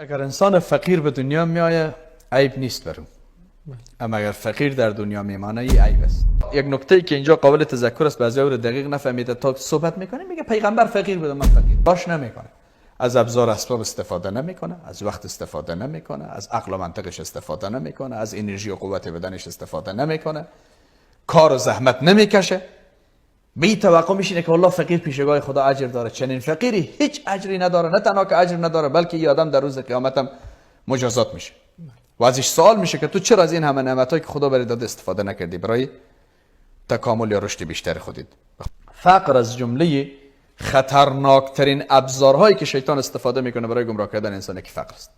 اگر انسان فقیر به دنیا میآید عیب نیست برون، اما اگر فقیر در دنیا میمانه این عیب است. یک نکته که اینجا قابل تذکر است، بعضی ها دقیق نفهمیده تا صحبت میکنه میگه پیغمبر فقیر بوده، من فقیر باش نمیکنه. از ابزار اسباب استفاده نمیکنه، از وقت استفاده نمیکنه، از عقل و منطقش استفاده نمیکنه، از انرژی و قوت بدنش استفاده نمیکنه، کار و زحمت نمیکشه. بی توقع میشینه که والله فقیر پیشگاه خدا اجر داره. چنین فقیری هیچ اجری نداره، نه تنها که اجر نداره بلکه این آدم در روز قیامت هم مجازات میشه و ازش سوال میشه که تو چرا از این همه نعمتایی که خدا برات داده استفاده نکردی برای تکامل یا رشد بیشتر خودت. فقر از جمله خطرناکترین ابزارهایی که شیطان استفاده میکنه برای گمراه کردن انسان که فقر است.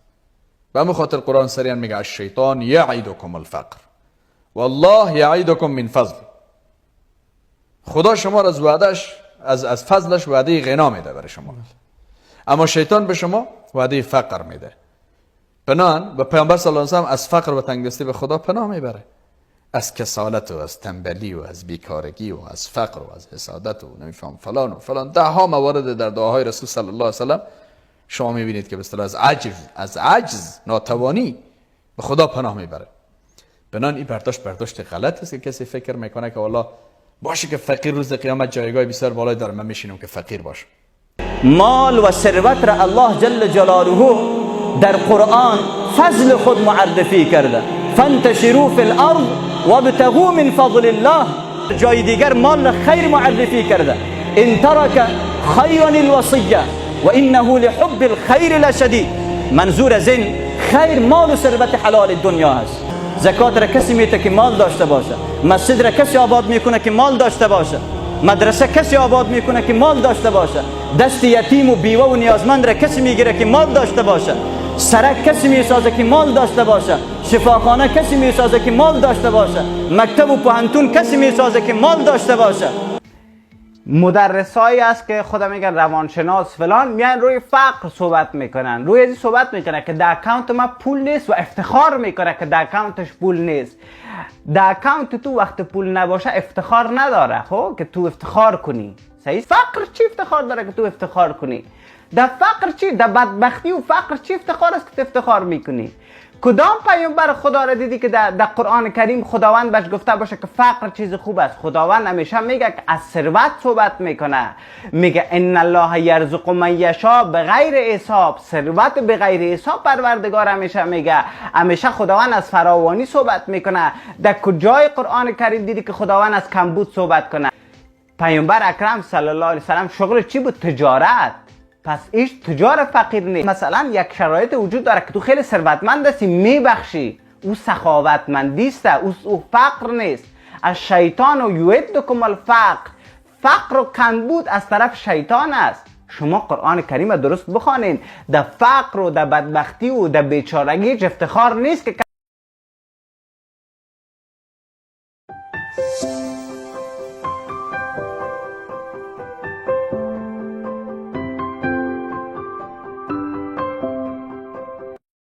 به همین خاطر قرآن سریعا میگه الشیطان یعیدکم الفقر والله یعیدکم من فضل. خدا شما را از وعدهش از فضلش وعده غنا میده برای شما، اما شیطان به شما وعده فقر میده. بنان و پیامبر صلی الله علیه و آله از فقر و تنگدستی به خدا پناه میبره، از کسالت و از تنبلی و از بیکارگی و از فقر و از حسادت و نمیفهم فلان و فلان. ده ها موارد در دعاهای رسول صلی الله علیه و سلم شما میبینید که به اصطلاح از عجز ناتوانی به خدا پناه میبره. بنان این برداشت غلط است که کسی فکر میکنه که والله باشه که فقیر روز قیامت جایگاه بسیار بالایی داره، من میشینم که فقیر باشم. مال و ثروت را الله جل جلاله در قرآن فضل خود معرفی کرده. فانتشروا فی الارض وابتغوا من فضل الله. جای دیگر مال خیر معرفی کرده. ان ترک خیرا الوصیه و انه لحب الخیر لشدید. منظور از این خیر مال و ثروت حلال دنیا هست. زکات را کسی میده که مال داشته باشه، مسجد را کسی آباد میکنه که مال داشته باشه، مدرسه کسی آباد میکنه که مال داشته باشه، دست یتیم و بیوه و نیازمند را کسی میگیره که مال داشته باشه، سرک کسی میسازه که مال داشته باشه، شفاخانه کسی میسازه که مال داشته باشه، مکتب و پوهنتون کسی میسازه که مال داشته باشه. مدرسایی است که خدا میگن روانشناس فلان میان روی فقر صحبت میکنن، روی ازی صحبت میکنن که در اکانت ما پول نیست و افتخار میکنه که در اکانتش پول نیست. در اکانت تو وقت پول نباشه افتخار نداره، خب که تو افتخار کنی. صحیح؟ فقر چی افتخار داره که تو افتخار کنی؟ در فقر چی؟ در بدبختی و فقر چی افتخار است که تو افتخار میکنی؟ کدام پیامبر خدا را دیدی که در قرآن کریم خداوند بهش گفته باشه که فقر چیز خوب است؟ خداوند همیشه میگه که از ثروت صحبت میکنه، میگه ان الله یرزق من یشاء بغیر حساب. ثروت بغیر حساب پروردگار همیشه میگه. همیشه خداوند از فراوانی صحبت میکنه. در کجای قرآن کریم دیدی که خداوند از کمبود صحبت کنه؟ پیامبر اکرم صلی الله علیه و سلم شغل چی بود؟ تجارت. پس ایش تجار فقیر نیست. مثلا یک شرایط وجود داره که تو خیلی ثروتمند هستی میبخشی، او سخاوتمندی است، او فقر نیست. از شیطان و یعدکم الفقر. فقر و کمبود از طرف شیطان است. شما قرآن کریم درست بخوانید. در فقر و در بدبختی و در بیچارگی افتخار نیست که